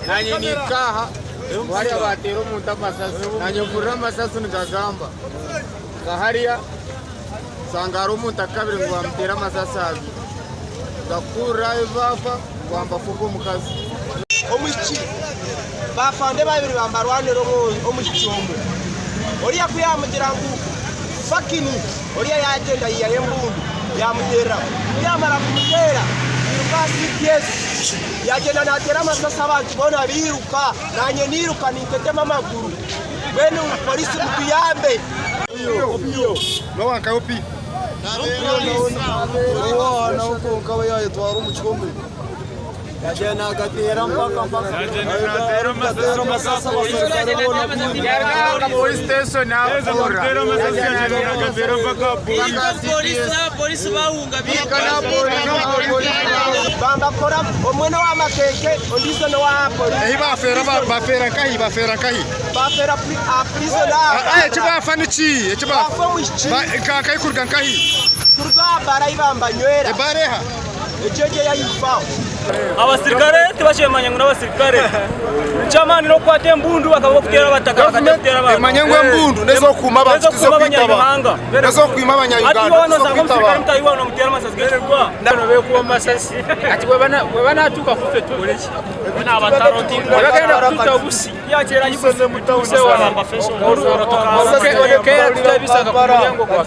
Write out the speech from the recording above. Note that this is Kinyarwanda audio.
Nanye nikaha wari abatero umuntu amasasu nanye mvurira amasasu nigagamba gahariya sanga ari umuntu akabiri ngo bamutera amasasu abiri gakura ivafa wamba fuko mukazi omuki bafande babiri bambarwanero omuki omwe oriya kuyamugira ngo fakini oriya yagenda yayembundu yamutera yamara kumutera yes yagenda natera amasasa abantu bona biruka nanye niruka nitetema amaguru bene polisi mutuyambe opiyo no wanka opi na uko kawa yayo twara umukikombe yagenda agatera mpaka yagenda amasasa basirikare bona police station akora agatera mpaka polisi bahunga bikana bamba kora omwene wa makeke ondizo no wa polisi bafera kahi bafera a prisoner chibafa nichi chibafa muchi kai kurgan kahi kurga bara ibamba nywera bareha ejeje yayifa abasirikare tibashemanye ngo n'abasirikare ncamani no kwate mbundu bakaba kutera bataka bakatera abantu manyengwe mbundu nezo kuma bakizo kwitaba nezo kwima abanyayuganda ati bano za musirikare mtayiwana mutera masasi gwa ndano be kuba masasi ati webana atuka kufe tuboleki bana abataroti bagenda kututa ubusi yakera yikoze mutuse wana professional orotoka kera tutabisaka ku muryango kwa